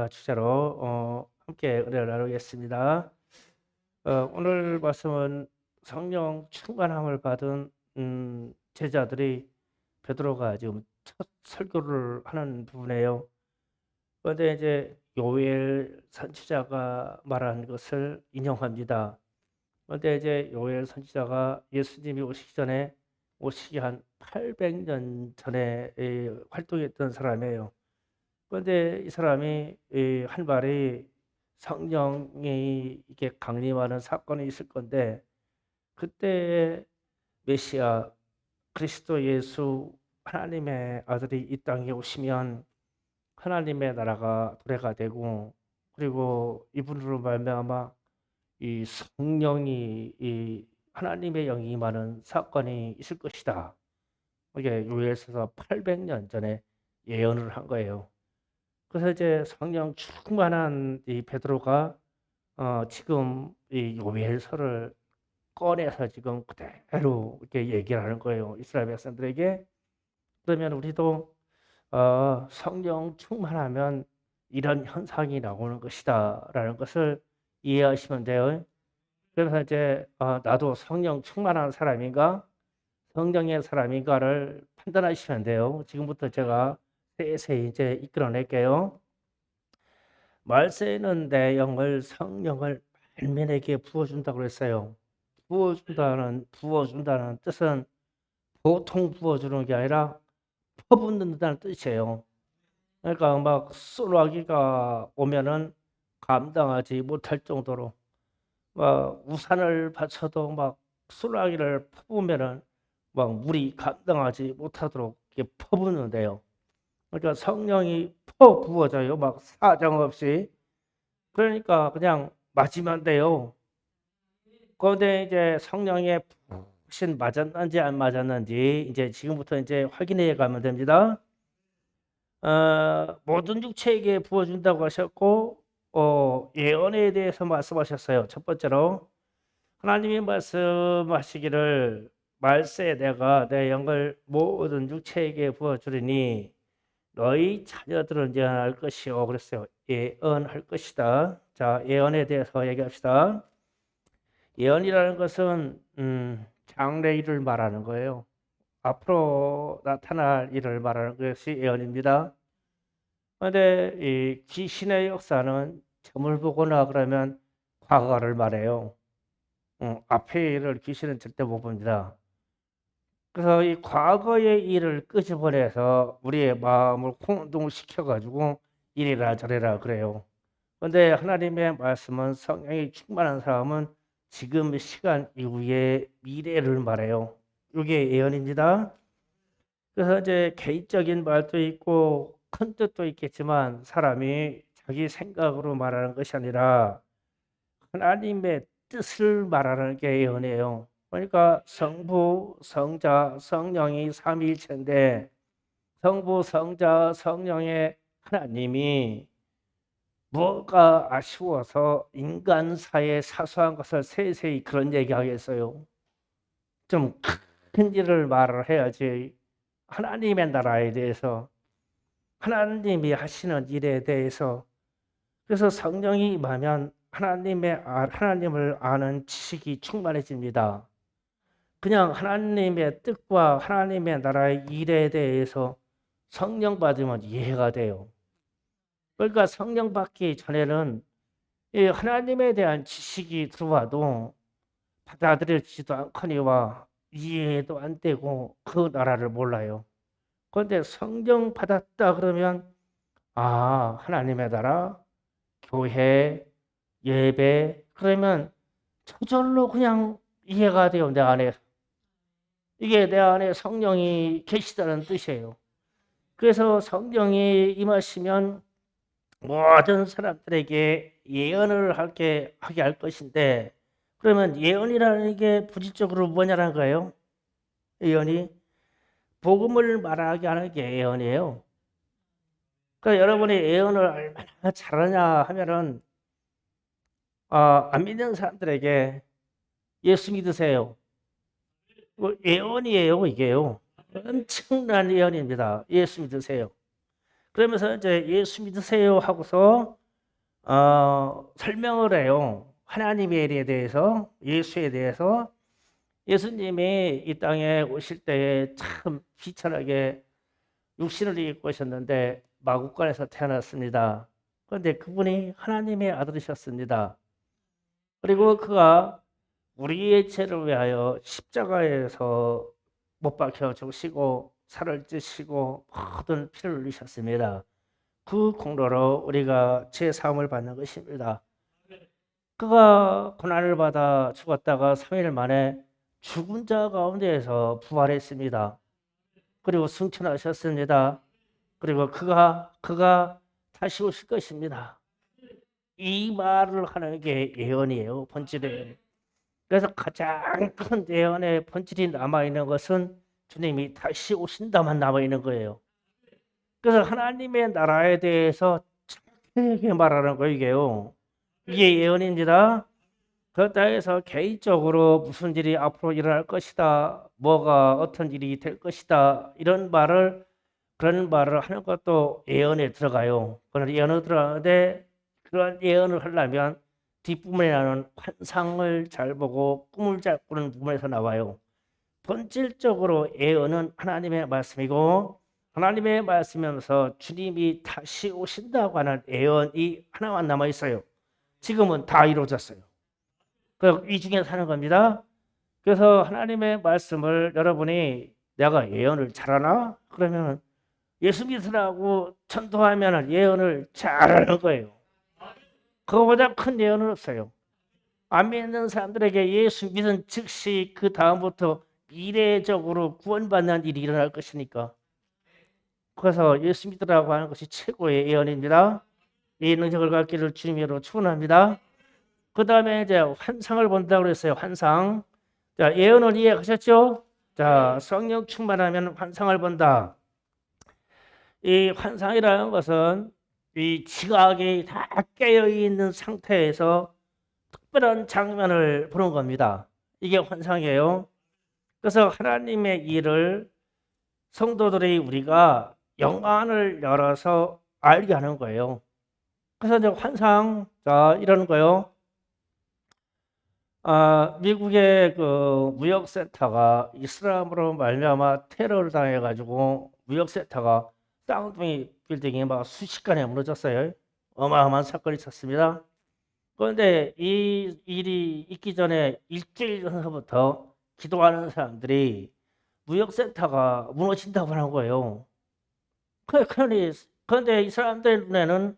주제로 함께 은혜를 나누겠습니다. 오늘 말씀은 성령 충만함을 받은 제자들이 베드로가 지금 첫 설교를 하는 부분이에요. 그런데 이제 요엘 선지자가 말한 것을 인용합니다. 그런데 이제 요엘 선지자가 예수님이 오시기 전에 오시기 한 800년 전에 활동했던 사람이에요. 그런데 이 사람이 한 말이 성령이 이렇게 강림하는 사건이 있을 건데 그때 메시아 그리스도 예수 하나님의 아들이 이 땅에 오시면 하나님의 나라가 도래가 되고 그리고 이분으로 말미암아 이 성령이 이 하나님의 영이 임하는 사건이 있을 것이다. 이게 요엘서서 800년 전에 예언을 한 거예요. 그래서 이제 성령 충만한 이 베드로가 지금 이 요엘서를 꺼내서 지금 그대로 이렇게 얘기를 하는 거예요, 이스라엘 백성들에게. 그러면 우리도 성령 충만하면 이런 현상이 나오는 것이다라는 것을 이해하시면 돼요. 그래서 이제 나도 성령 충만한 사람인가, 성령의 사람인가를 판단하시면 돼요. 지금부터 제가 세세히 이제 이끌어낼게요. 말세는 내 영을 성령을 만민에게 부어준다고 그랬어요. 부어준다는 뜻은 보통 부어주는 게 아니라 퍼붓는다는 뜻이에요. 그러니까 막 소나기가 오면은 감당하지 못할 정도로 막 우산을 받쳐도 막 소나기를 퍼부으면은 막 물이 감당하지 못하도록 이렇게 퍼붓는데요. 그러니까 성령이 퍼 부어져요. 막 사정없이. 그러니까 그냥 맞으면 돼요. 그런데 이제 성령의 부으심 맞았는지 안 맞았는지 이제 지금부터 이제 확인해 가면 됩니다. 모든 육체에게 부어준다고 하셨고 예언에 대해서 말씀하셨어요. 첫 번째로 하나님이 말씀하시기를 말세 내가 내 영을 모든 육체에게 부어주리니 너희 자녀들은 예언할 것이요 그랬어요. 예언할 것이다. 자, 예언에 대해서 얘기합시다. 예언이라는 것은 장래 일을 말하는 거예요. 앞으로 나타날 일을 말하는 것이 예언입니다. 그런데 이 귀신의 역사는 점을 보거나 그러면 과거를 말해요. 앞의 일을 귀신은 절대 못 봅니다. 그래서 이 과거의 일을 끄집어내서 우리의 마음을 혼동시켜 가지고 이래라 저래라 그래요. 그런데 하나님의 말씀은 성령이 충만한 사람은 지금 시간 이후의 미래를 말해요. 이게 예언입니다. 그래서 이제 개인적인 말도 있고 큰 뜻도 있겠지만 사람이 자기 생각으로 말하는 것이 아니라 하나님의 뜻을 말하는 게 예언이에요. 그러니까 성부, 성자, 성령이 삼위일체인데 성부, 성자, 성령의 하나님이 뭐가 아쉬워서 인간사의 사소한 것을 세세히 그런 얘기하겠어요. 좀 큰 일을 말을 해야지. 하나님의 나라에 대해서 하나님이 하시는 일에 대해서 그래서 성령이 임하면 하나님을 아는 지식이 충만해집니다. 그냥 하나님의 뜻과 하나님의 나라의 일에 대해서 성령 받으면 이해가 돼요. 그러니까 성령 받기 전에는 이 하나님에 대한 지식이 들어와도 받아들여지도 않거니와 이해도 안 되고 그 나라를 몰라요. 그런데 성령 받았다 그러면 하나님의 나라, 교회, 예배 그러면 저절로 그냥 이해가 돼요. 내 안에. 이게 내 안에 성령이 계시다는 뜻이에요. 그래서 성령이 임하시면 모든 사람들에게 예언을 하게 할 것인데 그러면 예언이라는 게 부질적으로 뭐냐는 거예요. 예언이 복음을 말하게 하는 게 예언이에요. 그러니까 여러분이 예언을 얼마나 잘하냐 하면은 안 믿는 사람들에게 예수 믿으세요. 예언이에요, 이게요. 엄청난 예언입니다. 예수 믿으세요. 그러면서 이제 예수 믿으세요 하고서 설명을 해요. 하나님에 대해서, 예수에 대해서. 예수님이 이 땅에 오실 때에 참 비천하게 육신을 입고 오셨는데 마구간에서 태어났습니다. 그런데 그분이 하나님의 아들이셨습니다. 그리고 그가 우리의 죄를 위하여 십자가에서 못 박혀 죽으시고 살을 찌시고 모든 피를 흘리셨습니다. 그 공로로 우리가 죄 사함을 받는 것입니다. 그가 고난을 받아 죽었다가 3일 만에 죽은 자 가운데에서 부활했습니다. 그리고 승천하셨습니다. 그리고 그가 다시 오실 것입니다. 이 말을 하는 게 예언이에요. 본질에. 그래서 가장 큰 예언의 본질이 남아있는 것은 주님이 다시 오신다만 남아있는 거예요. 그래서 하나님의 나라에 대해서 자세하게 말하는 거 이게요. 이게 예언입니다. 그렇다 해서 개인적으로 무슨 일이 앞으로 일어날 것이다, 뭐가 어떤 일이 될 것이다 그런 말을 하는 것도 예언에 들어가요. 그런 예언에 들어가는데 그런 예언을 하려면 뒷부분에 나오는 환상을 잘 보고 꿈을 잘 꾸는 부분에서 나와요. 본질적으로 예언은 하나님의 말씀이고 하나님의 말씀이면서 주님이 다시 오신다고 하는 예언이 하나만 남아 있어요. 지금은 다 이루어졌어요. 이 중에 사는 겁니다. 그래서 하나님의 말씀을 여러분이 내가 예언을 잘하나? 그러면 예수 믿으라고 전도하면 예언을 잘하는 거예요. 그거보다 큰 예언은 없어요. 안 믿는 사람들에게 예수 믿은 즉시 그 다음부터 이례적으로 구원받는 일이 일어날 것이니까. 그래서 예수 믿으라고 하는 것이 최고의 예언입니다. 이 능력을 갖기를 주님으로 축원합니다. 그 다음에 이제 환상을 본다고 그랬어요. 환상. 자, 예언을 이해하셨죠? 자, 성령 충만하면 환상을 본다. 이 환상이라는 것은 이 지각이 다 깨어 있는 상태에서 특별한 장면을 보는 겁니다. 이게 환상이에요. 그래서 하나님의 일을 성도들이 우리가 영안을 열어서 알게 하는 거예요. 그래서 이제 환상, 자, 이런 거요. 미국의 그 무역센터가 이슬람으로 말미암아 테러를 당해가지고 무역센터가 쌍둥이 빌딩이 막 순식간에 무너졌어요. 어마어마한 사건이 있었습니다. 그런데 이 일이 있기 전에 일주일 전부터 기도하는 사람들이 무역센터가 무너진다고 하는 거예요. 그런데 이 사람들 눈에는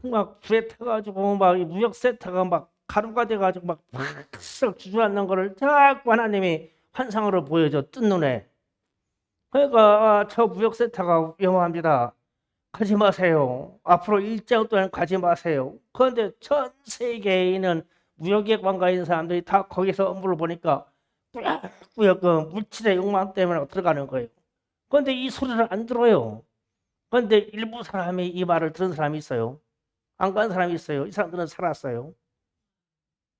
막 불에 타가지고 막 무역센터가 막 가루가 돼가지고 막 팍 주저앉는 거를 자꾸 하나님이 환상으로 보여줘, 뜬 눈에. 그러니까 저 무역센터가 위험합니다. 가지 마세요. 앞으로 일정 동안 가지 마세요. 그런데 전 세계에 있는 무역에 관계가 있는 사람들이 다 거기서 업무를 보니까 꾸역꾸역 그 물질의 욕망 때문에 들어가는 거예요. 그런데 이 소리를 안 들어요. 그런데 일부 사람이 이 말을 들은 사람이 있어요. 안 간 사람이 있어요. 이 사람들은 살았어요.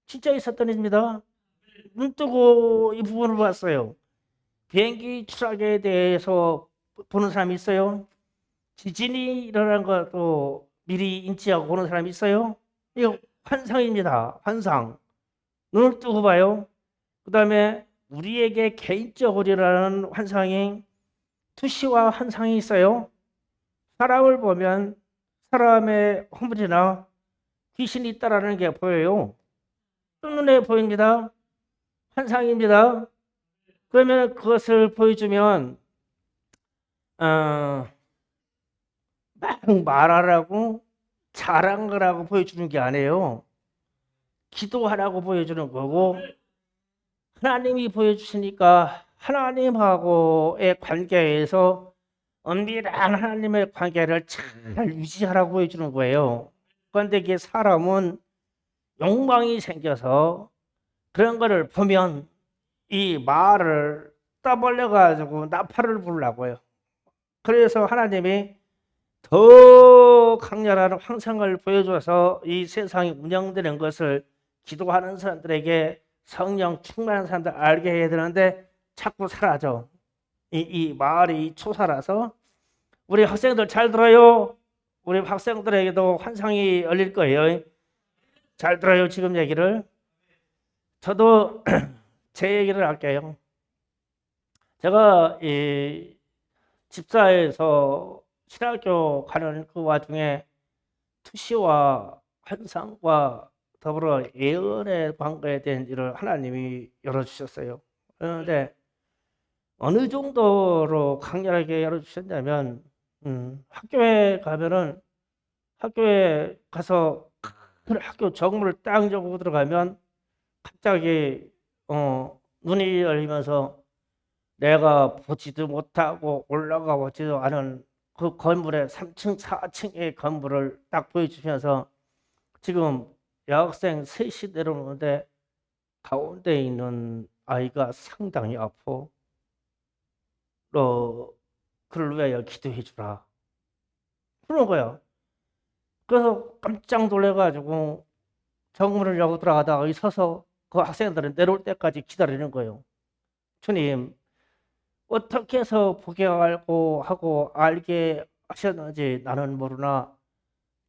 진짜 있었던 일입니다. 눈 뜨고 이 부분을 봤어요. 비행기 추락에 대해서 보는 사람이 있어요. 지진이 일어나는 것도 미리 인지하고 보는 사람이 있어요. 이거 환상입니다. 환상. 눈을 뜨고 봐요. 그 다음에 우리에게 개인적으로 일어나는 환상이 투시와 환상이 있어요. 사람을 보면 사람의 허물이나 귀신이 있다라는 게 보여요. 눈에 보입니다. 환상입니다. 그러면 그것을 보여주면 막 말하라고 자랑하라고 보여주는 게 아니에요. 기도하라고 보여주는 거고 하나님이 보여주시니까 하나님하고의 관계에서 엄밀한 하나님의 관계를 잘 유지하라고 보여주는 거예요. 그런데 이게 사람은 욕망이 생겨서 그런 거를 보면 이 말을 떠벌려 가지고 나팔을 부르려고요. 그래서 하나님이 더 강렬한 환상을 보여줘서 이 세상이 운영되는 것을 기도하는 사람들에게 성령 충만한 사람들 알게 해야 되는데 자꾸 사라져. 이 말이 초사라서 우리 학생들 잘 들어요. 우리 학생들에게도 환상이 열릴 거예요. 잘 들어요, 지금 얘기를. 저도 제 얘기를 할게요. 제가 이 집사에서 신학교 가는 그 와중에 투시와 환상과 더불어 예언의 관계에 대한 일을 하나님이 열어주셨어요. 그런데 어느 정도로 강렬하게 열어주셨냐면 학교에 가면은 학교에 가서 그 학교 정문을 딱 열고 들어가면 갑자기 눈이 열리면서 내가 보지도 못하고 올라가 보지도 않은 그 건물의 3층, 4층의 건물을 딱 보여주면서 지금 여학생 셋이 내려오는데 가운데 있는 아이가 상당히 아파. 너 그를 위하여 기도해 주라. 그런 거야. 그래서 깜짝 놀래가지고 정문을 열고 들어가다가 서서 그 학생들은 내려올 때까지 기다리는 거예요. 주님, 어떻게 해서 보게 알고 하고 알게 하셨는지 나는 모르나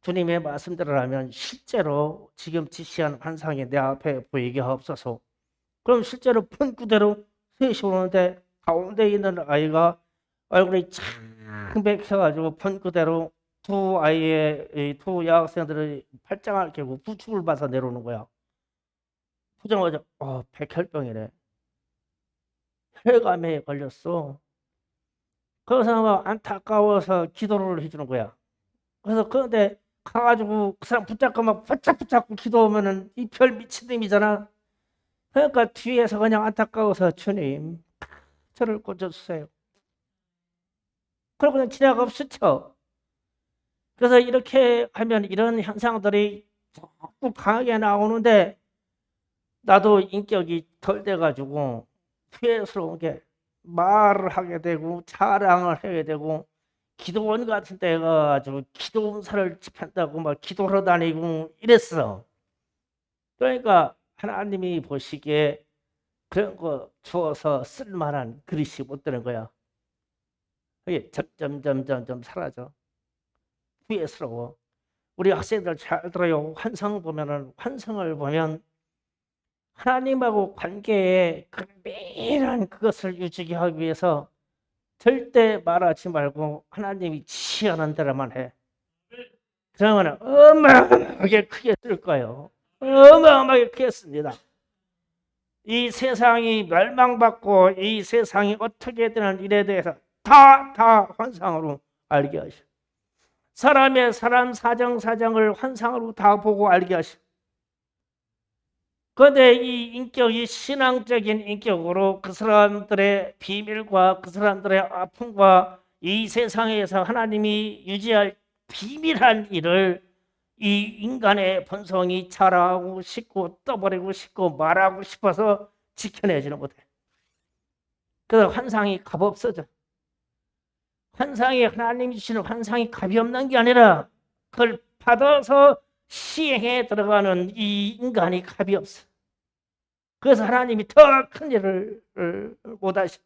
주님의 말씀대로라면 실제로 지금 지시한 환상이 내 앞에 보이게 하옵소서. 그럼 실제로 본 그대로 셋이 오는데 가운데 있는 아이가 얼굴이 창백해가지고 본 그대로 두 여학생들의 팔짱을 끼고 부축을 받아서 내려오는 거야. 보자마자 백혈병이래. 혈감에 걸렸어. 그래서 막 안타까워서 기도를 해주는 거야. 그래서 그런데 가가지고 그 사람 붙잡고 막 바짝 붙잡고 기도하면은 이 별 미친 놈이잖아. 그러니까 뒤에서 그냥 안타까워서 주님 저를 꽂아주세요. 그러고 그냥 지나가고 스쳐. 그래서 이렇게 하면 이런 현상들이 자꾸 강하게 나오는데 나도 인격이 덜 돼가지고 후회스러운 게 말을 하게 되고 자랑을 하게 되고 기도원 같은 데 가가지고 기도원사를 집한다고 막 기도하러 다니고 이랬어. 그러니까 하나님이 보시기에 그런 거 주어서 쓸만한 그릇이 못 되는 거야. 그게 점점 사라져. 후회스러워. 우리 학생들 잘 들어요. 환상을 보면 하나님하고 관계에 은밀한 그것을 유지하기 하기 위해서 절대 말하지 말고 하나님이 지시하는 대로만 해. 그러면 어마어마하게 크게 쓸 거예요. 어마어마하게 크게 씁니다. 이 세상이 멸망받고 이 세상이 어떻게 되는 일에 대해서 다 환상으로 알게 하셔. 사람 사정을 환상으로 다 보고 알게 하셔. 그런데 이 인격이 신앙적인 인격으로 그 사람들의 비밀과 그 사람들의 아픔과 이 세상에서 하나님이 유지할 비밀한 일을 이 인간의 본성이 자랑하고 싶고 떠버리고 싶고 말하고 싶어서 지켜내지는 못해. 그래서 환상이 값없어져. 환상이 하나님이 주시는 환상이 값이 없는 게 아니라 그걸 받아서 시행에 들어가는 이 인간이 값이 없어. 그래서 하나님이 더 큰 일을 못하셔.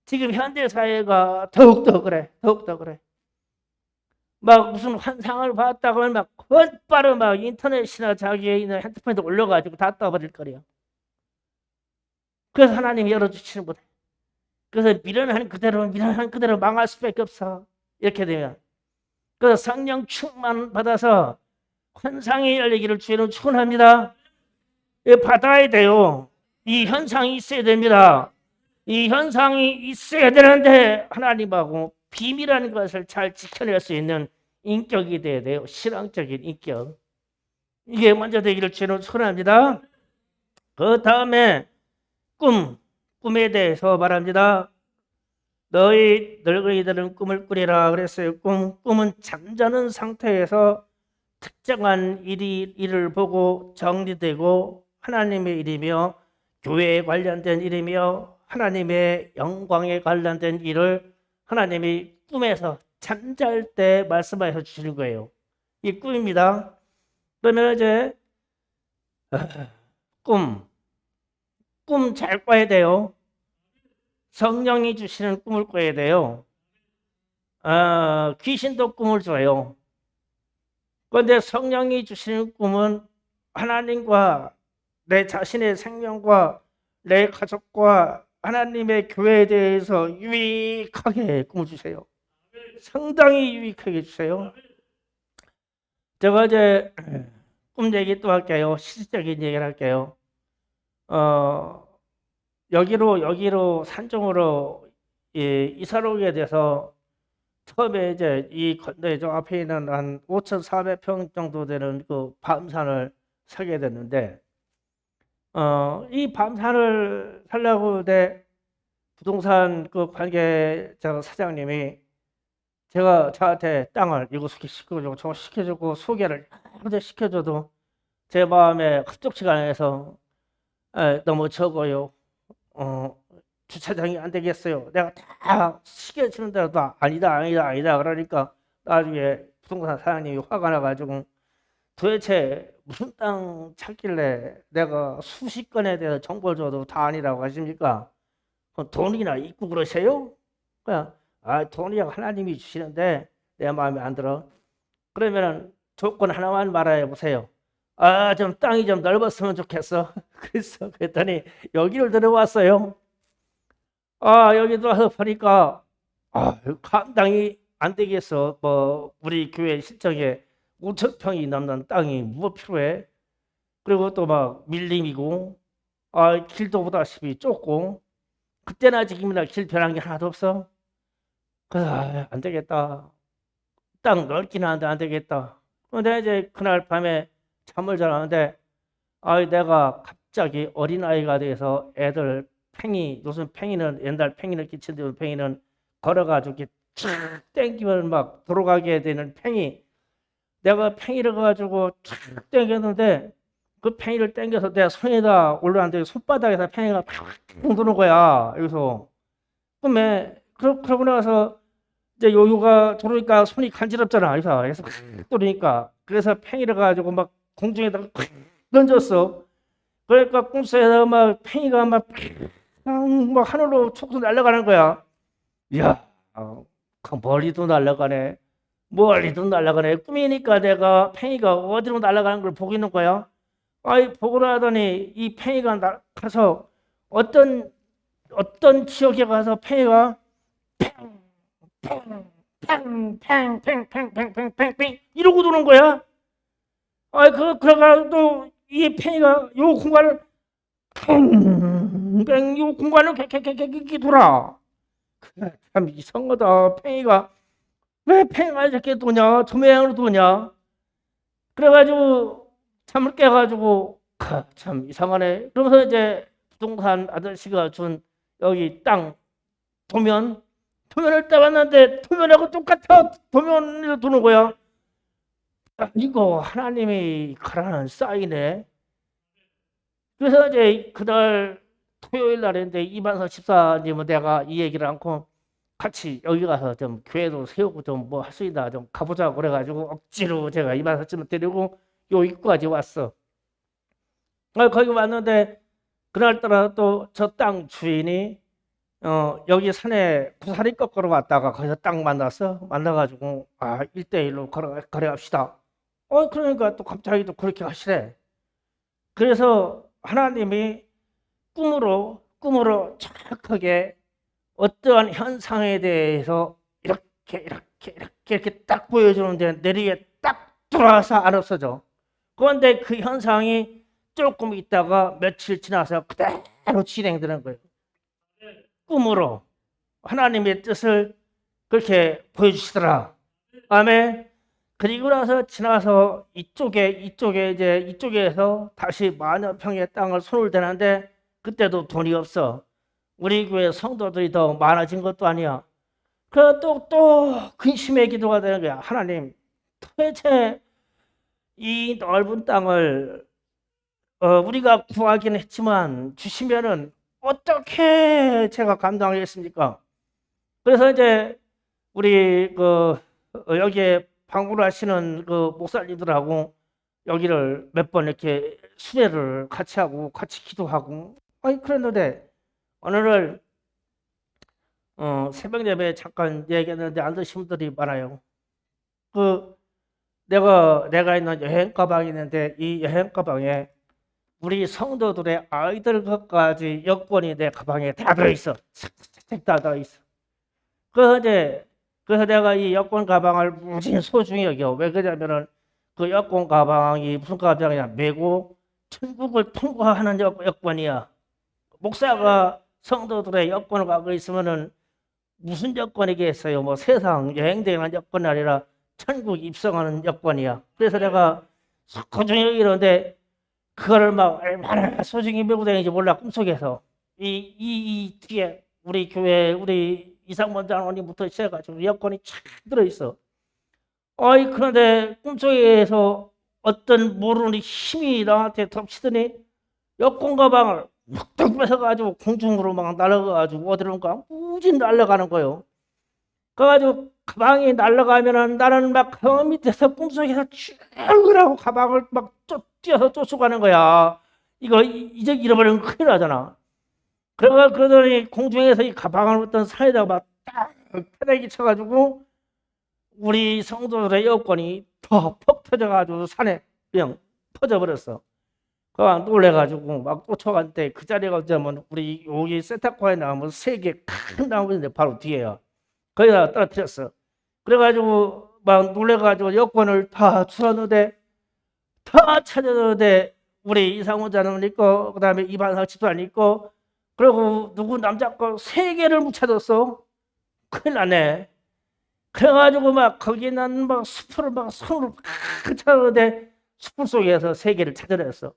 지금 현대 사회가 더욱더 그래. 더욱더 그래. 막 무슨 환상을 봤다고 하면 막 곧바로 막 인터넷이나 자기의 있는 핸드폰에 올려가지고 다 떠버릴 거래요. 그래서 하나님이 열어주시는 못해. 그래서 미련한 그대로 망할 수밖에 없어. 이렇게 되면. 그래서 성령 충만 받아서 환상이 열리기를 주의는 축원합니다. 받아야 돼요. 이 현상이 있어야 됩니다. 이 현상이 있어야 되는데 하나님하고 비밀한 것을 잘 지켜낼 수 있는 인격이 돼야 돼요. 신앙적인 인격. 이게 먼저 되기를 주는 축원합니다. 그 다음에 꿈에 대해서 말합니다. 너희 늙은이들은 꿈을 꾸리라 그랬어요. 꿈은 잠자는 상태에서 특정한 일을 보고 정리되고 하나님의 일이며 교회에 관련된 일이며 하나님의 영광에 관련된 일을 하나님이 꿈에서 잠잘 때 말씀하셔 주시는 거예요. 이 꿈입니다. 그러면 이제 꿈 잘 꿔야 돼요. 성령이 주시는 꿈을 꿔야 돼요. 귀신도 꿈을 줘요. 그런데 성령이 주시는 꿈은 하나님과 내 자신의 생명과 내 가족과 하나님의 교회에 대해서 유익하게 꿈을 주세요. 상당히 유익하게 주세요. 제가 이제 꿈 얘기 또 할게요. 실질적인 얘기를 할게요. 어, 여기로 산중으로 이사를 오게 돼서 처음에 이제 이 건너에 저 앞에 있는 한 5,400평 정도 되는 그 밤산을 사게 됐는데 이 밤산을 살려고 내 부동산 그 관계자 사장님이 저한테 땅을 이거 시켜주고 저거 시켜주고 소개를 여러 시켜줘도 제 마음에 흡족치가 않아서 너무 적어요. 어, 주차장이 안 되겠어요. 내가 다 시켜주는 대로 다 아니다 그러니까 나중에 부동산 사장님이 화가 나가지고 도대체 무슨 땅 찾길래 내가 수십 건에 대해서 정보를 줘도 다 아니라고 하십니까? 그럼 돈이나 있고 그러세요? 그냥 돈이야 하나님이 주시는데 내 마음에 안 들어. 그러면은 조건 하나만 말해 보세요. 좀 땅이 좀 넓었으면 좋겠어. 그랬더니 여기를 들어왔어요. 여기 들어와서 보니까 감당이 안 되겠어. 뭐 우리 교회 실정에 5천 평이 넘는 땅이 무엇 필요해? 그리고 또 막 밀림이고 길도 보다시피 좁고 그때나 지금이나 길 변한 게 하나도 없어. 그래서 안 되겠다. 땅 넓긴 한데 안 되겠다. 근데 이제 그날 밤에 잠을 자는데 내가 갑자기 어린아이가 돼서 애들 요즘 팽이는 옛날 팽이는 기침되는 팽이는 걸어가지고 이렇게 쫙 땡기면 막 돌아가게 되는 팽이. 내가 팽이를 가지고 쫙 땡겼는데 그 팽이를 땡겨서 내 손에다 올라왔는데 손바닥에서 팽이가 팍 도는 거야. 여기서. 그러면 그러고 나서 이제 요요가 돌으니까 손이 간지럽잖아. 그래서 돌으니까 그래서 팽이를 가지고 막 공중에다가 던졌어. 그러니까 꿈속에서 막 팽이가 막 하늘로 촉촉 날아가는 거야. 이야, 그 멀리도 날아가네. 멀리도 날아가네. 꿈이니까 내가 팽이가 어디로 날아가는 걸 보고 있는 거야. 보고 나더니 이 팽이가 가서 어떤 지역에 가서 팽이가 팽팽팽팽팽팽팽팽팽 이러고 도는 거야. 그래가지고 이 팽이가 요 공간을 팽팽 요 공간을 이렇게 돌아. 참 이상하다. 팽이가 왜 팽이가 이렇게 도냐? 저 모양으로 도냐? 그래가지고 잠을 깨가지고 참 이상하네. 그러면서 이제 부동산 아저씨가 준 여기 땅 도면을 따봤는데 도면하고 똑같아. 도면으로 도는 거야. 이거 하나님이 가라는 사인에. 그래서 이제 그날 토요일 날인데 이만석 집사님은 내가 이 얘기를 않고 같이 여기 가서 좀 교회도 세우고 좀 뭐 할 수 있나 좀 가보자고 그래가지고 억지로 제가 이만석 집사 데리고 요 입구까지 왔어. 거기 왔는데 그날따라 또 저 땅 주인이 여기 산에 구사리 꺾으러 왔다가 거기서 딱 만나가지고 1대1로 거래합시다. 그러니까 또 갑자기 또 그렇게 하시래. 그래서 하나님이 꿈으로 정확하게 어떠한 현상에 대해서 이렇게 딱 보여주는데 내리에 딱 들어와서 안 없어져. 그런데 그 현상이 조금 있다가 며칠 지나서 그대로 진행되는 거예요. 꿈으로 하나님의 뜻을 그렇게 보여주시더라. 아멘. 그리고 나서 지나서 이쪽에서 다시 만여 평의 땅을 손을 대는데 그때도 돈이 없어. 우리 교회 성도들이 더 많아진 것도 아니야. 또 근심의 기도가 되는 거야. 하나님, 도대체 이 넓은 땅을 우리가 구하긴 했지만 주시면은 어떻게 제가 감당하겠습니까? 그래서 이제 우리 여기에 방문하시는 그 목사님들하고 여기를 몇 번 이렇게 수례를 같이 하고 같이 기도하고 그랬는데 어느 날 새벽 예배 잠깐 얘기했는데 안 드신 분들이 많아요. 그 내가 있는 여행 가방이 있는데 이 여행 가방에 우리 성도들의 아이들 것까지 여권이 내 가방에 다 들어있어. 싹싹싹 다 들어있어. 그래서 내가 이 여권 가방을 무지 소중히 여겨. 왜 그러냐면은 그 여권 가방이 무슨 가방이냐? 메고 천국을 통과하는 여권이야. 목사가 성도들의 여권을 갖고 있으면은 무슨 여권이겠어요? 뭐 세상 여행되는 여권이 아니라 천국 입성하는 여권이야. 그래서 내가 소중히 여기는데 그거를 막 얼마나 소중히 메고 다니는지 몰라. 꿈속에서 이 뒤에 우리 교회 우리 이상원 장로님부터 시작해가지고 여권이 쫙 들어있어. 어이 그런데 꿈속에서 어떤 모르는 힘이 나한테 덮치더니 여권 가방을 확 뺏어가지고 공중으로 막 날아가가지고 어디론가 무진 날아가는 거예요. 그래가지고 가방이 날아가면은 나는 막 그 밑에서 꿈속에서 쭉 가방을 막 뛰어서 쫓아가는 거야. 이거 이제 잃어버리면 큰일 나잖아. 그러더니 공중에서 이 가방을 어떤 산에다가 막딱 패대기 쳐가지고 우리 성도들의 여권이 더 퍽 터져가지고 산에 그냥 퍼져버렸어. 그막 놀래가지고 막 쫓아갔는데 그 자리가 어쩌면 우리 여기 세탁과에 나무 3개 큰 나무인데 바로 뒤에요. 거기다 떨어뜨렸어. 그래가지고 막 놀래가지고 여권을 다 주웠는데 다 찾았는데 우리 이상호 자는 있고 그다음에 이반석 집사는 있고 그리고 누구 남자 거 3개를 못 찾았어. 큰일 나네. 그래가지고 막 거기는 막 숲을 막 손으로 막 찾았는데 숲 속에서 3개를 찾아냈어.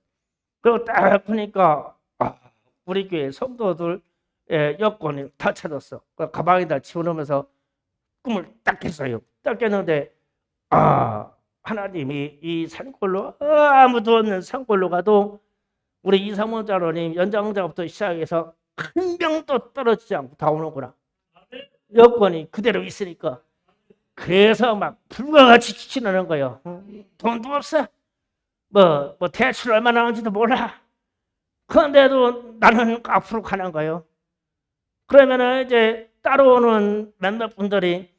그리고 딱 보니까 우리 교회 성도들 여권을 다 찾았어. 가방에다 집어넣으면서 꿈을 딱 깼어요. 딱 깼는데 하나님이 이 산골로 아무도 없는 산골로 가도 우리 이상원 장로님 연장자부터 시작해서 한 명도 떨어지지 않고 다 오는구나. 여권이 그대로 있으니까. 그래서 막 불과같이 지나는 거예요. 돈도 없어. 뭐 대출 얼마나 하는지도 몰라. 그런데도 나는 앞으로 가는 거예요. 그러면은 이제 따라오는 몇몇 분들이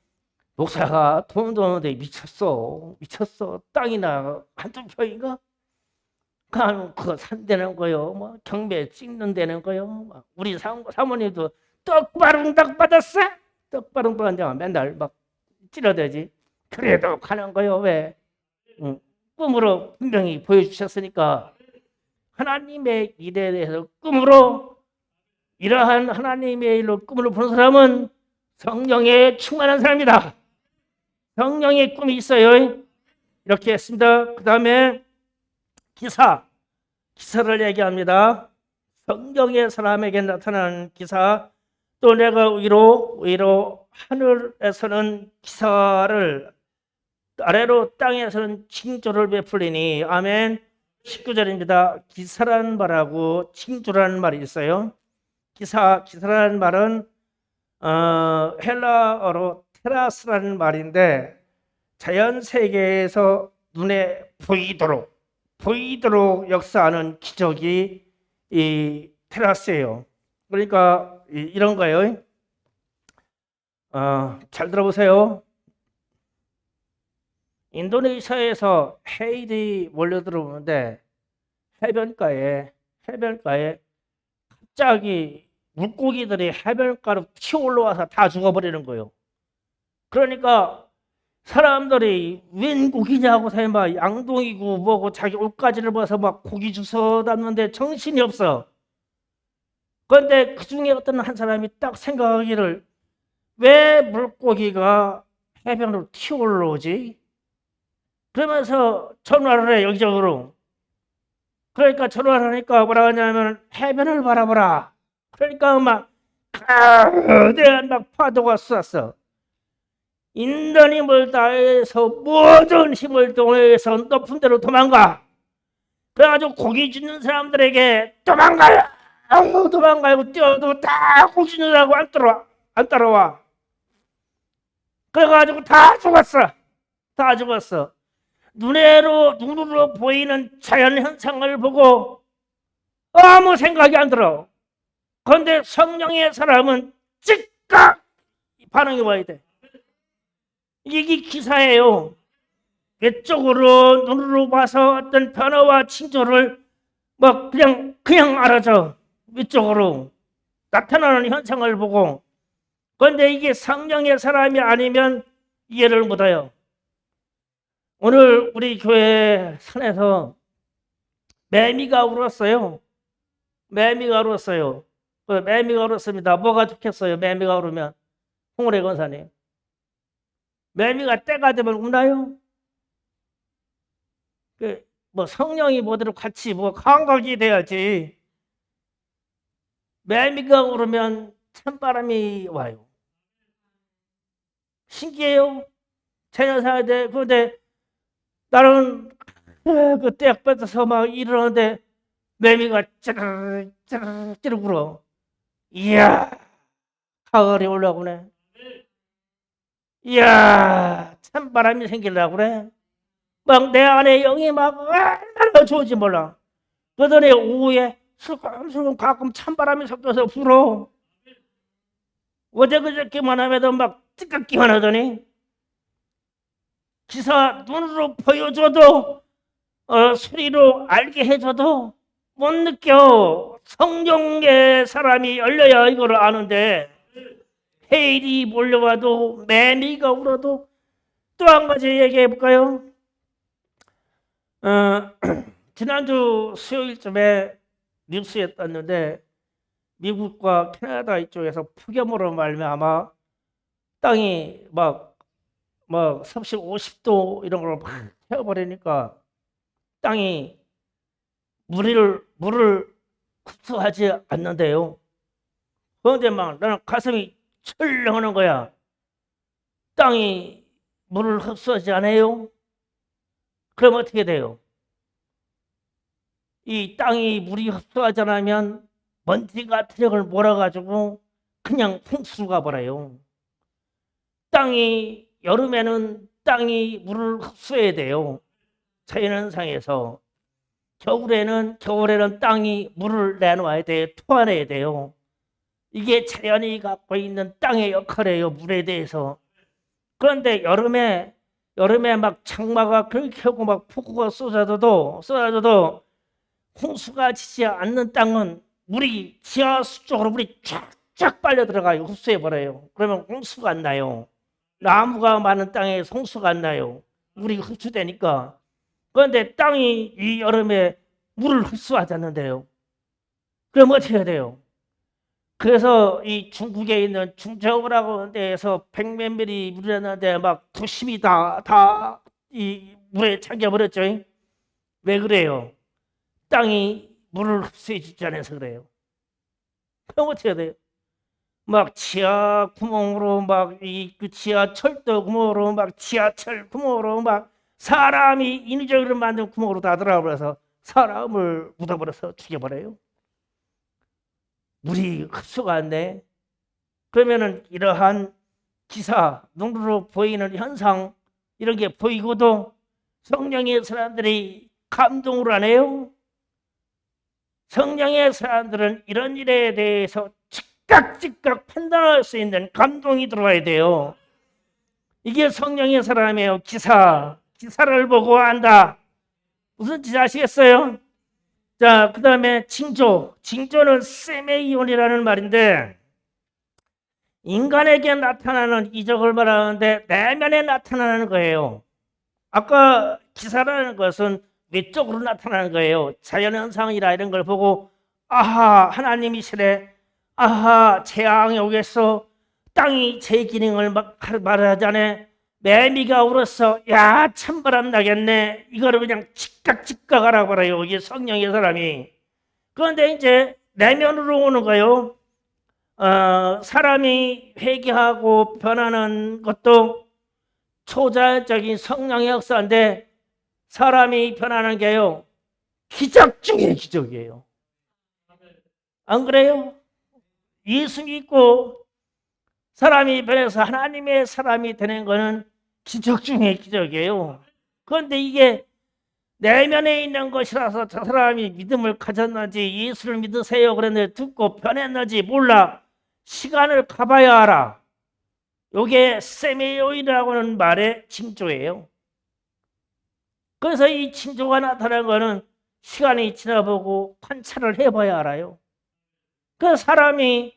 목사가 돈도 없는데 미쳤어. 땅이나 한두 평인가? 그거 산다는 거요. 뭐 경매 찍는다는 거요. 우리 사모님도 떡바른 딱 받았어. 떡바른 받았냐 맨날 막 찌러대지. 그래도 가는 거요. 왜? 꿈으로 분명히 보여주셨으니까 하나님의 일에 대해서 꿈으로 이러한 하나님의 일로 꿈으로 보는 사람은 성령에 충만한 사람이다. 성령의 꿈이 있어요. 이렇게 했습니다. 그 다음에 기사를 얘기합니다. 성경의 사람에게 나타나는 기사. 또 내가 위로 하늘에서는 기사를 아래로 땅에서는 징조를 베풀리니 아멘. 19절입니다. 기사라는 말하고 징조라는 말이 있어요. 기사라는 말은 헬라어로 테라스라는 말인데 자연 세계에서 눈에 보이도록 역사하는 기적이 이 테라스예요. 그러니까 이런 거예요. 잘 들어보세요. 인도네시아에서 헤이디 몰려들어오는데 해변가에 갑자기 물고기들이 해변가로 튀어 올라와서 다 죽어버리는 거예요. 그러니까 사람들이 웬 고기냐고 막 양동이고 뭐고 자기 옷가지를 벗어 막 고기 주워 담는데 정신이 없어. 그런데 그 중에 어떤 한 사람이 딱 생각하기를 왜 물고기가 해변으로 튀어 올라오지? 그러면서 전화를 해 여기저기로. 그러니까 전화를 하니까 뭐라 하냐면 해변을 바라보라. 그러니까 막 거대한 막 파도가 쐈어. 인간이 힘을 다해서 모든 힘을 동원해서 높은 데로 도망가. 그래가지고 고기 줍는 사람들에게 도망가요. 뛰어도 다 고기 줍느라고 안 따라와. 그래가지고 다 죽었어. 눈으로 보이는 자연 현상을 보고 아무 생각이 안 들어. 그런데 성령의 사람은 즉각 반응이 와야 돼. 이게 기사예요. 외적으로 눈으로 봐서 어떤 변화와 징조를 뭐 그냥 알아줘. 위쪽으로 나타나는 현상을 보고. 그런데 이게 성령의 사람이 아니면 이해를 못해요. 오늘 우리 교회 산에서 매미가 울었어요. 매미가 울었어요. 매미가 울었습니다. 뭐가 좋겠어요? 매미가 울으면. 홍을의 권사님. 매미가 때가 되면 우나요? 뭐 성령이 뭐대로 같이 뭐 감각이 돼야지. 매미가 울으면 찬바람이 와요. 신기해요. 자연사인데 그런데 나는 그때 뺏어서 막 이러는데 매미가 찌르르 찌르르 찌르르 울어. 이야, 가을이 올라오네. 이야, 찬바람이 생기려고 그래. 막 내 안에 영이 막 얼마나 좋은지 몰라. 그러더니 오후에 슬금슬금 가끔 찬바람이 섞여서 불어. 어제 그저께만 하면도 막 찌깍기만 하더니 기사 눈으로 보여줘도 소리로 알게 해줘도 못 느껴. 성령의 사람이 열려야 이거를 아는데 해일이 몰려와도 매미가 울어도. 또 한 가지 얘기해 볼까요? 지난주 수요일쯤에 뉴스에 떴는데 미국과 캐나다 이쪽에서 폭염으로 말미암아 땅이 막 섭씨 50도 이런 걸 막 태워버리니까 땅이 물을 흡수하지 않는데요. 그런데 막 나는 가슴이 철렁하는 거야. 땅이 물을 흡수하지 않아요? 그럼 어떻게 돼요? 이 땅이 물이 흡수하지 않으면 먼지가 트럭을 몰아가지고 그냥 풍수가 버려요. 땅이 여름에는 땅이 물을 흡수해야 돼요. 자연현상에서. 겨울에는 땅이 물을 내놓아야 돼요. 토해내야 돼요. 이게 자연이 갖고 있는 땅의 역할이에요. 물에 대해서. 그런데 여름에 막 장마가 그렇게 오고 막 폭우가 쏟아져도 홍수가 지지 않는 땅은 물이 지하수 쪽으로 물이 쫙쫙 빨려 들어가요. 흡수해 버려요. 그러면 홍수가 안 나요. 나무가 많은 땅에 홍수가 안 나요. 물이 흡수되니까. 그런데 땅이 이 여름에 물을 흡수하지 않는데요. 그럼 어떻게 해야 돼요? 그래서 이 중국에 있는 중저우라고 하는 데에서 100몇 미리 물이었는데 막 도심이 다 이 물에 잠겨버렸죠. 왜 그래요? 땅이 물을 흡수해 주지 않아서 그래요. 그럼 어떻게 해야 돼요? 막 지하 구멍으로 막 그 지하철도 구멍으로 막 지하철 구멍으로 막 사람이 인위적으로 만든 구멍으로 다 들어가버려서 사람을 묻어버려서 죽여버려요. 물이 흡수가 안 돼. 그러면은 이러한 기사, 눈으로 보이는 현상 이런 게 보이고도 성령의 사람들이 감동을 안 해요. 성령의 사람들은 이런 일에 대해서 즉각 판단할 수 있는 감동이 들어와야 돼요. 이게 성령의 사람이에요. 기사를 보고 안다. 무슨 뜻 아시겠어요? 자, 그 다음에 징조는 세메이온이라는 말인데 인간에게 나타나는 이적을 말하는데 내면에 나타나는 거예요. 아까 기사라는 것은 외적으로 나타나는 거예요. 자연현상이라 이런 걸 보고 아하, 하나님이시래. 아하, 재앙이 오겠어. 땅이 제 기능을 말하자네. 매미가 울었어. 야, 찬바람 나겠네. 이거를 그냥 즉각 알아버려요. 이게 성령의 사람이. 그런데 이제 내면으로 오는 거예요. 사람이 회개하고 변하는 것도 초자연적인 성령의 역사인데 사람이 변하는 게요. 기적 중에 기적이에요. 안 그래요? 예수 믿고 사람이 변해서 하나님의 사람이 되는 거는 기적 중에 기적이에요. 그런데 이게 내면에 있는 것이라서 저 사람이 믿음을 가졌는지 예수를 믿으세요 그랬는데 듣고 변했는지 몰라. 시간을 가봐야 알아. 요게 세메요이라고 하는 말의 징조예요. 그래서 이 징조가 나타나는 거는 시간이 지나보고 관찰을 해봐야 알아요. 그 사람이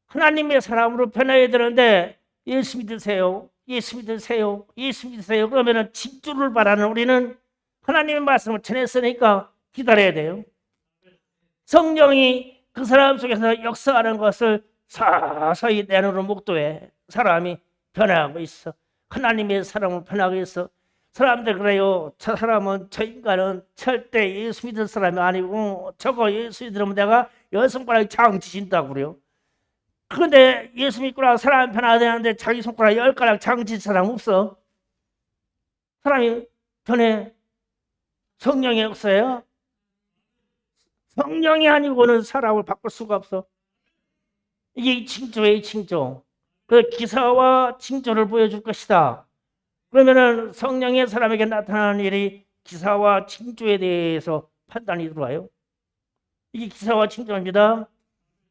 하나님의 사람으로 변해야 되는데 예수 믿으세요, 예수 믿으세요, 예수 믿으세요 그러면은 징조를 바라는 우리는 하나님의 말씀을 전했으니까 기다려야 돼요. 성령이 그 사람 속에서 역사하는 것을 서서히 내 눈으로 목도해 사람이 변화하고 있어. 하나님의 사람을 변하고 있어. 사람들 그래요. 저 사람은, 저 인간은 절대 예수 믿을 사람이 아니고 저거 예수 믿으면 내가 열 손가락이 장지진다고 그래요. 그런데 예수 믿고 나서 사람이 변화되는데 자기 손가락 10가락 장진 사람 없어. 사람이 변해. 성령이 없어요. 성령이 아니고는 사람을 바꿀 수가 없어. 이게 징조예요, 징조. 그 기사와 징조를 보여줄 것이다. 그러면은 성령의 사람에게 나타나는 일이 기사와 징조에 대해서 판단이 들어와요. 이게 기사와 징조입니다.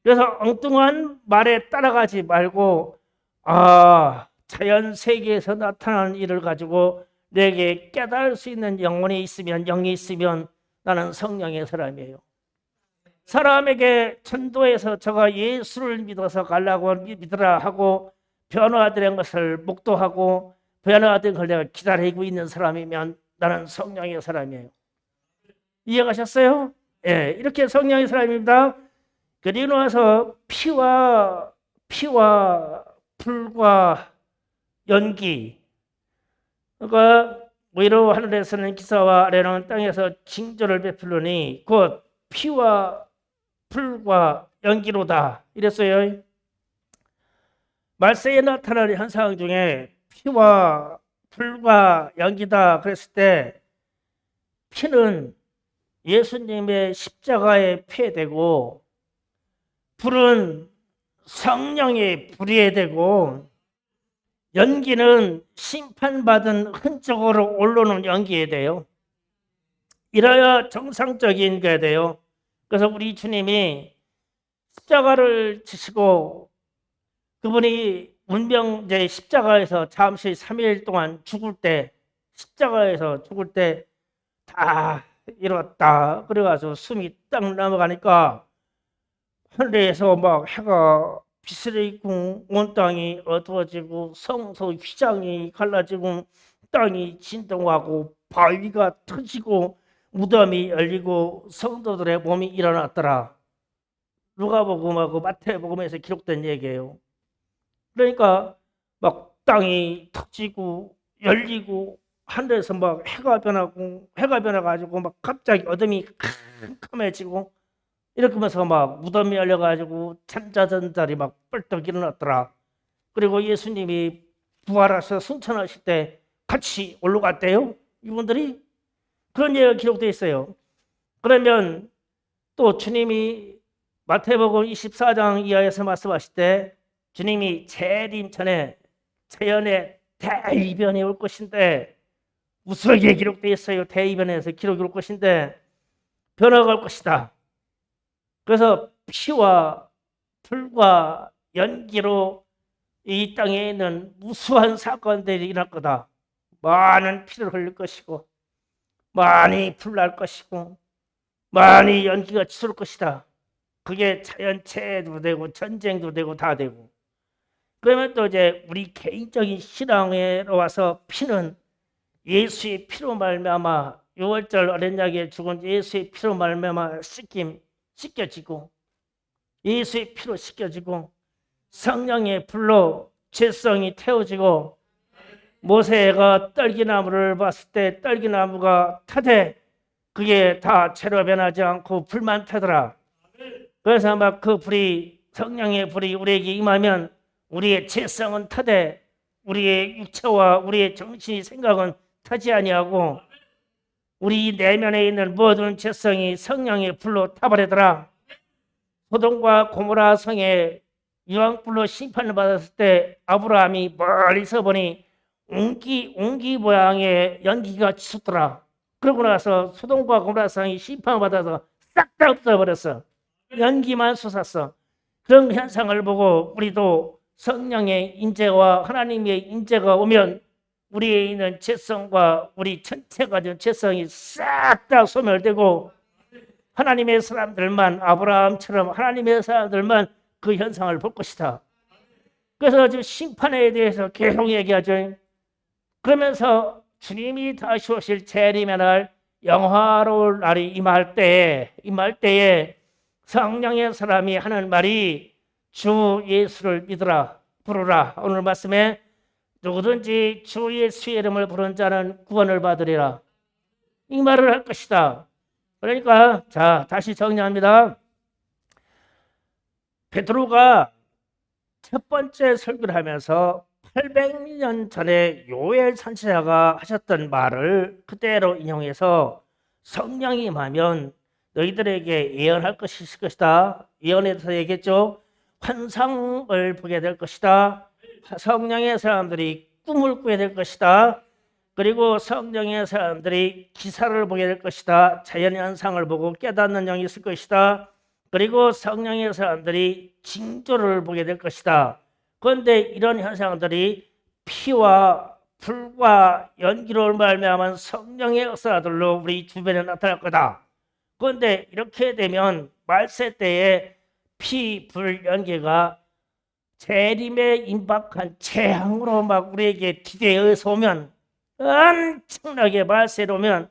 그래서 엉뚱한 말에 따라가지 말고 자연 세계에서 나타나는 일을 가지고 내게 깨달을 수 있는 영혼이 있으면, 영이 있으면 나는 성령의 사람이에요. 사람에게 전도해서 저가 예수를 믿어서 가려고 믿으라 하고 변화된 것을 목도하고 변화된 걸 내가 기다리고 있는 사람이면 나는 성령의 사람이에요. 이해가셨어요? 예, 이렇게 성령의 사람입니다. 그리고 나서 피와 불과 연기, 그러니까 위로 하늘에서는 기사와 아래는 땅에서 징조를 베풀으니 곧 피와 불과 연기로다 이랬어요. 말세에 나타나는 현상 중에 피와 불과 연기다 그랬을 때 피는 예수님의 십자가에 피해 되고 불은 성령의 불이 되고 연기는 심판받은 흔적으로 올라오는 연기에 돼요. 이래야 정상적인 게 돼요. 그래서 우리 주님이 십자가를 지시고 그분이 운명제 십자가에서 잠시 3일 동안 죽을 때, 십자가에서 죽을 때 다 이뤘다 그래가지고 숨이 딱 넘어가니까 하늘에서 막 해가 비스레이고 온 땅이 어두워지고 성소 휘장이 갈라지고 땅이 진동하고 바위가 터지고 무덤이 열리고 성도들의 몸이 일어났더라. 누가복음하고 마태복음에서 기록된 얘기예요. 그러니까 막 땅이 터지고 열리고 하늘에서 막 해가 변해가지고 막 갑자기 어둠이 캄캄해지고 이렇게 하면서 막 무덤이 열려가지고 잠자던 자리 막 뻘떡 일어났더라. 그리고 예수님이 부활하셔서 승천하실 때 같이 올라갔대요. 이분들이 그런 얘기가 기록되어 있어요. 그러면 또 주님이 마태복음 24장 이하에서 말씀하실 때 주님이 재림 전에 재연의 대이변이 올 것인데 무수하게 기록되어 있어요. 대이변에서 기록이 올 것인데 변화가 올 것이다. 그래서 피와 불과 연기로 이 땅에 있는 무수한 사건들이 일어날 거다. 많은 피를 흘릴 것이고 많이 불날 것이고 많이 연기가 치솟을 것이다. 그게 자연재해도 되고 전쟁도 되고 다 되고. 그러면 또 이제 우리 개인적인 신앙으로 와서 피는 예수의 피로 말미암아 6월절 어린 양의 죽은 예수의 피로 말미암아 씻겨지고 예수의 피로 씻겨지고 성령의 불로 죄성이 태워지고 모세가 떨기나무를 봤을 때 떨기나무가 타되 그게 다 채로 변하지 않고 불만 타더라. 그래서 막 그 불이 성령의 불이 우리에게 임하면 우리의 죄성은 타되 우리의 육체와 우리의 정신이 생각은 타지 아니하고 우리 내면에 있는 모든 죄성이 성령의 불로 타버리더라. 소돔과 고모라 성에 유황불로 심판을 받았을 때 아브라함이 멀리서 보니 옹기 모양의 연기가 치솟더라. 그러고 나서 소돔과 고모라 성이 심판을 받아서 싹 다 없어버렸어. 연기만 솟았어. 그런 현상을 보고 우리도 성령의 인재와 하나님의 인재가 오면 우리에 있는 죄성과 우리 전체가 된 죄성이 싹 다 소멸되고 하나님의 사람들만, 아브라함처럼 하나님의 사람들만 그 현상을 볼 것이다. 그래서 지금 심판에 대해서 계속 얘기하죠. 그러면서 주님이 다시 오실 재림의 날, 영화로울 날이 임할 때에 성령의 사람이 하는 말이 주 예수를 믿으라, 부르라. 오늘 말씀에 누구든지 주 예수의 이름을 부른 자는 구원을 받으리라, 이 말을 할 것이다. 그러니까 자, 다시 정리합니다. 베드로가 첫 번째 설교를 하면서 800년 전에 요엘 선지자가 하셨던 말을 그대로 인용해서 성령이 임하면 너희들에게 예언할 것이 있을 것이다. 예언에 대해서 얘기했죠. 환상을 보게 될 것이다. 성령의 사람들이 꿈을 꾸게 될 것이다. 그리고 성령의 사람들이 기사를 보게 될 것이다. 자연현상을 보고 깨닫는 영이 있을 것이다. 그리고 성령의 사람들이 징조를 보게 될 것이다. 그런데 이런 현상들이 피와 불과 연기로 말미암은 성령의 역사들로 우리 주변에 나타날 거다. 그런데 이렇게 되면 말세 때에 피, 불, 연기가 재림에 임박한 재앙으로 막 우리에게 기대어서 오면, 엄청나게 말세로 오면,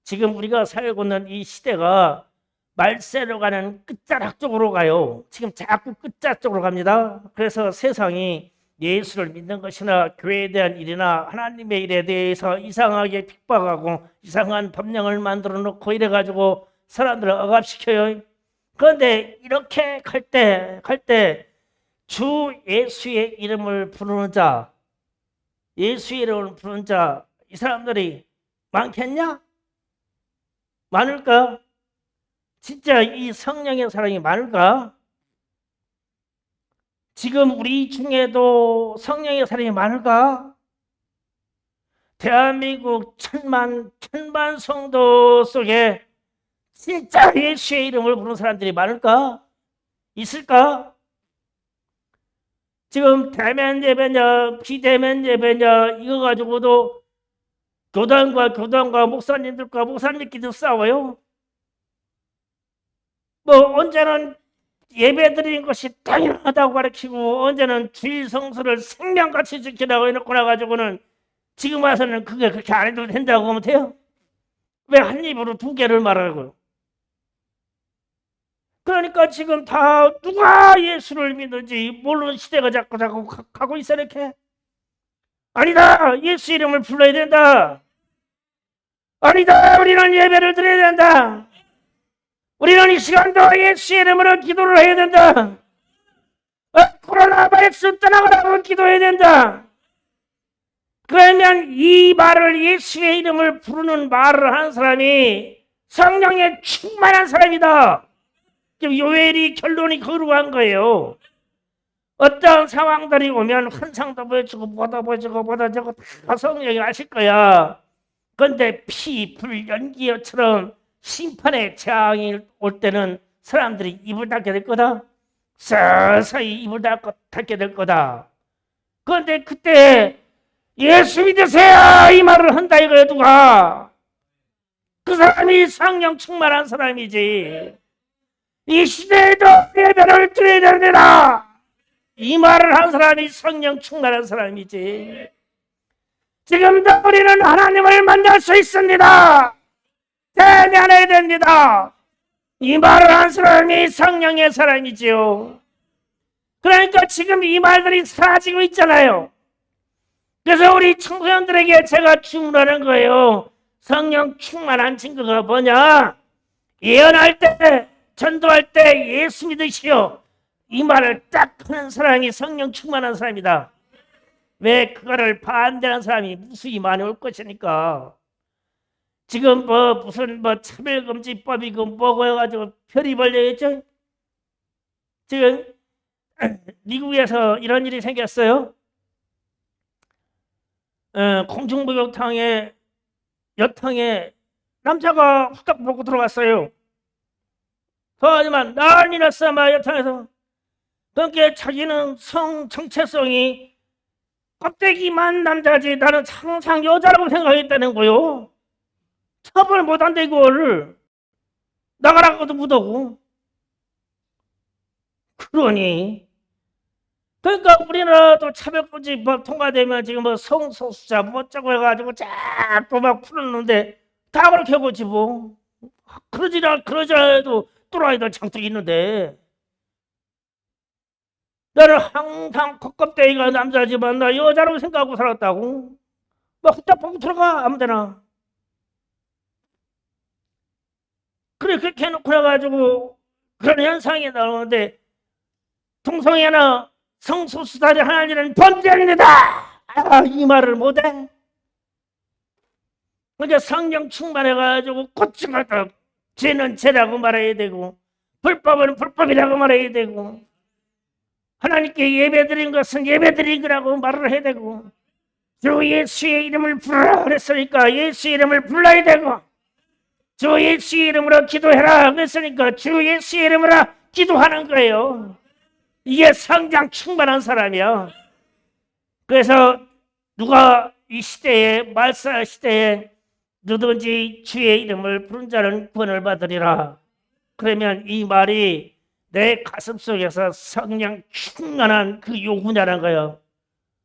지금 우리가 살고 있는 이 시대가 말세로 가는 끝자락 쪽으로 가요. 지금 자꾸 끝자락 쪽으로 갑니다. 그래서 세상이 예수를 믿는 것이나 교회에 대한 일이나 하나님의 일에 대해서 이상하게 핍박하고 이상한 법령을 만들어 놓고 이래가지고 사람들을 억압시켜요. 그런데 이렇게 갈 때 주 예수의 이름을 부르는 자, 예수의 이름을 부르는 자, 이 사람들이 많겠냐? 많을까? 진짜 이 성령의 사랑이 많을까? 지금 우리 중에도 성령의 사랑이 많을까? 대한민국 천만 성도 속에 진짜 예수의 이름을 부르는 사람들이 많을까? 있을까? 지금 대면 예배냐 비대면 예배냐 이거 가지고도 교단과 목사님들과 목사님끼리 싸워요. 뭐 언제는 예배 드리는 것이 당연하다고 가르치고 언제는 주일 성수를 생명같이 지키라고 해놓고 나가지고는 지금 와서는 그게 그렇게 안 해도 된다고 하면 돼요? 왜 한 입으로 두 개를 말하고요? 그러니까 지금 다 누가 예수를 믿는지 모르는 시대가 자꾸 가고 있어. 이렇게 아니다, 예수 이름을 불러야 된다. 아니다, 우리는 예배를 드려야 된다. 우리는 이 시간도 예수 이름으로 기도를 해야 된다. 코로나 바이러스 떠나가라고 기도해야 된다. 그러면 이 말을, 예수의 이름을 부르는 말을 하는 사람이 성령에 충만한 사람이다. 지금 요엘이 결론이 거룩한 거예요. 어떤 상황들이 오면 환상도 보여주고 뭐도 보여주고 뭐도 저거 다 성령이 아실 거야. 그런데 피, 불, 연기처럼 심판의 재앙이 올 때는 사람들이 입을 닫게 될 거다. 서서히 입을 닫게 될 거다. 그런데 그때 예수 믿으세요 이 말을 한다 이거야. 누가? 그 사람이 성령 충만한 사람이지. 이 시대에도 예배를 드려야 됩니다. 이 말을 한 사람이 성령 충만한 사람이지. 지금도 우리는 하나님을 만날 수 있습니다. 대면해야 됩니다. 이 말을 한 사람이 성령의 사람이지요. 그러니까 지금 이 말들이 사라지고 있잖아요. 그래서 우리 청소년들에게 제가 주문하는 거예요. 성령 충만한 증거가 뭐냐? 예언할 때, 전도할 때 예수 믿으시오. 이 말을 딱 하는 사람이 성령 충만한 사람이다. 왜 그거를 반대하는 사람이 무수히 많이 올 것이니까. 지금 무슨 차별금지법이 뭐고 해가지고 별이 벌려있죠. 지금 미국에서 이런 일이 생겼어요. 공중목욕탕에 여탕에 남자가 후딱 보고 들어갔어요. 하지만 난리 났어. 막 여탕에서 그러니까 자기는 성 정체성이 껍데기만 남자지 나는 항상 여자라고 생각했다는 거요. 처벌 못한다 이걸. 나가라고도 못하고. 그러니까 우리나라도 차별금지법 통과되면 지금 뭐 성소수자 뭐 어쩌고 해가지고 자꾸 막 풀었는데 다 그렇게 하고지 뭐. 그러지라 해도 또라이들 장뜩 있는데 나는 항상 겉껍데기가 남자지만 나 여자라고 생각하고 살았다고. 막 후딱하고 들어가 아무데나. 그래 그렇게 해놓고 나가지고 그런 현상이 나오는데 동성애나 성소수자를 하나님은 범죄입니다. 이 말을 못해. 그러니까 성령 충만해가지고 고침하다. 죄는 죄라고 말해야 되고 불법은 불법이라고 말해야 되고 하나님께 예배드린 것은 예배드린 거라고 말을 해야 되고 주 예수의 이름을 부르라 그랬으니까 예수의 이름을 불러야 되고 주 예수의 이름으로 기도해라 그랬으니까 주 예수의 이름으로 기도하는 거예요. 이게 성장 충만한 사람이야. 그래서 누가 이 시대에 말살 시대에 누구든지 주의 이름을 부른 자는 구원을 받으리라. 그러면 이 말이 내 가슴 속에서 성령 충만한 그 요구냐는 거예요.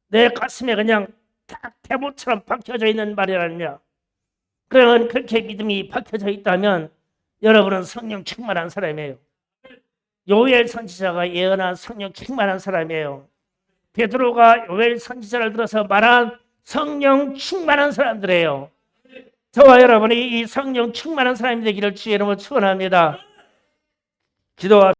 내 가슴에 그냥 딱 대못처럼 박혀져 있는 말이라며. 그러면 그렇게 믿음이 박혀져 있다면 여러분은 성령 충만한 사람이에요. 요엘 선지자가 예언한 성령 충만한 사람이에요. 베드로가 요엘 선지자를 들어서 말한 성령 충만한 사람들이에요. 저와 여러분이 이 성령 충만한 사람이 되기를 주의 이름으로 축원합니다. 기도하